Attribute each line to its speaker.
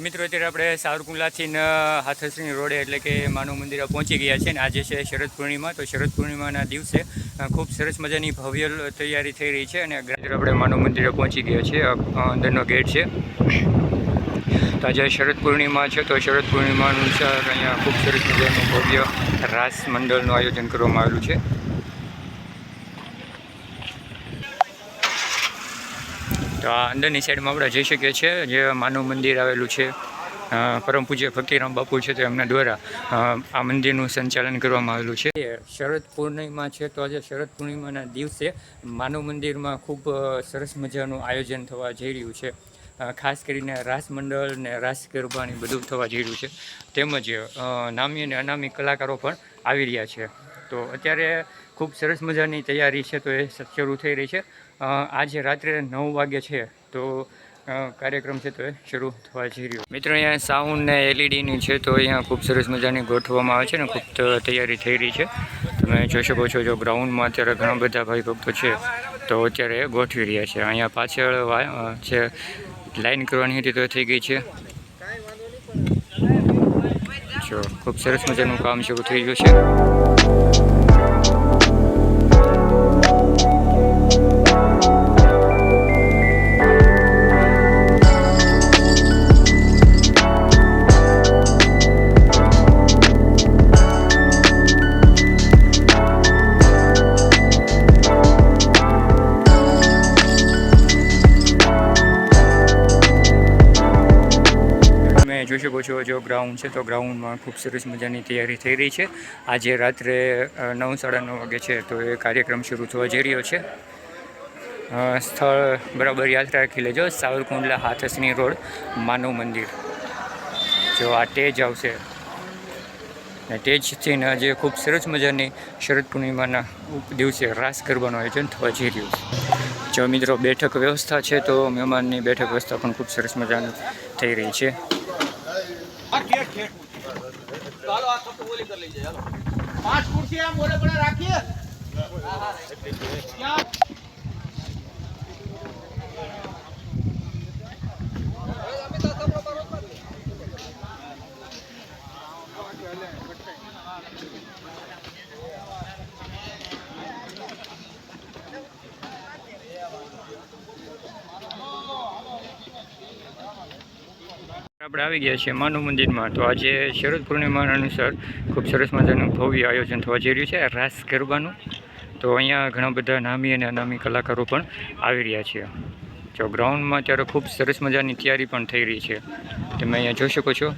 Speaker 1: મિત્રો અત્યારે આપણે સાવરકુંડલાથી હાથસણી રોડે એટલે કે માનવ મંદિરે પહોંચી ગયા છે. અને આજે છે શરદ પૂર્ણિમા. તો શરદ પૂર્ણિમાના દિવસે ખૂબ સરસ મજાની ભવ્ય તૈયારી થઈ રહી છે. અને આપણે માનવ મંદિરે પહોંચી ગયા છે. અંદરનો ગેટ છે. તો આજે શરદ પૂર્ણિમા છે. તો શરદ પૂર્ણિમા અનુસાર અહીંયા ખૂબ સરસ મજાનું ભવ્ય રાસ મંડળનું આયોજન કરવામાં આવેલું છે. તો આ અંદરની સાઈડમાં આપણે જઈ શકીએ છીએ. જે માનવ મંદિર આવેલું છે, પરમ પૂજ્ય ફકીરામ બાપુ છે, તો એમના દ્વારા આ મંદિરનું સંચાલન કરવામાં આવેલું છે. શરદ પૂર્ણિમા છે. તો આજે શરદ પૂર્ણિમાના દિવસે માનવ મંદિરમાં ખૂબ સરસ મજાનું આયોજન થવા જઈ રહ્યું છે. ખાસ કરીને રાસ મંડળ ને રાસ ગરબાની બધું થવા જઈ રહ્યું છે. તેમજ નામી અને અનામી કલાકારો પણ આવી રહ્યા છે. તો અત્યારે ખૂબ સરસ મજાની તૈયારી છે, તો એ શરૂ થઈ રહી છે. આજે રાત્રે 9 વાગે છે તો કાર્યક્રમ છે તો એ શરૂ થવા જઈ રહ્યો. મિત્રો અહીંયા સાઉન્ડ ને એલઈડીની છે, તો અહીંયા ખૂબ સરસ મજાની ગોઠવવામાં આવે છે ને ખૂબ તૈયારી થઈ રહી છે. તમે જોઈ શકો છો. જો ગ્રાઉન્ડમાં અત્યારે ઘણા બધા ભાઈ ભક્તો છે તો અત્યારે ગોઠવી રહ્યા છે. અહીંયા પાછળ છે લાઈન કરવાની હતી તો થઈ ગઈ છે. જો ખૂબ સરસ મજાનું કામ શરૂ થઈ ગયું છે. જોઈ શકો છો. જો ગ્રાઉન્ડ છે તો ગ્રાઉન્ડમાં ખૂબ સરસ મજાની તૈયારી થઈ રહી છે. આજે રાત્રે 9 સાડા 9 વાગે છે તો એ કાર્યક્રમ શરૂ થવા જઈ રહ્યો છે. સ્થળ બરાબર યાદ રાખી લેજો. સાવરકુંડલા હાથસણી રોડ માનવ મંદિર. જો આ ટેજ આવશે ને ટેજથી આજે ખૂબ સરસ મજાની શરદ પૂર્ણિમાના દિવસે રાસ ગરબાનું આયોજન થવા જઈ રહ્યું છે. જો મિત્રો બેઠક વ્યવસ્થા છે તો મહેમાનની બેઠક વ્યવસ્થા પણ ખૂબ સરસ મજાની થઈ રહી છે.
Speaker 2: ચાલો આ કપ ઓલી કરી લઈ જાય. હાલો 5 ખુરશી આમ ઓલે પડે રાખીએ. ક્યાં
Speaker 1: આપણે આવી ગયા છીએ માનવ મંદિરમાં. તો આજે શરદ પૂર્ણિમા અનુસાર ખૂબ સરસ મજાનું ભવ્ય આયોજન થવા જઈ રહ્યું છે રાસ ગરબાનું. તો અહીંયા ઘણા બધા નામી અને અનામી કલાકારો પણ આવી રહ્યા છે. જો ગ્રાઉન્ડમાં અત્યારે ખૂબ સરસ મજાની તૈયારી પણ થઈ રહી છે. તમે અહીંયા જોઈ શકો છો.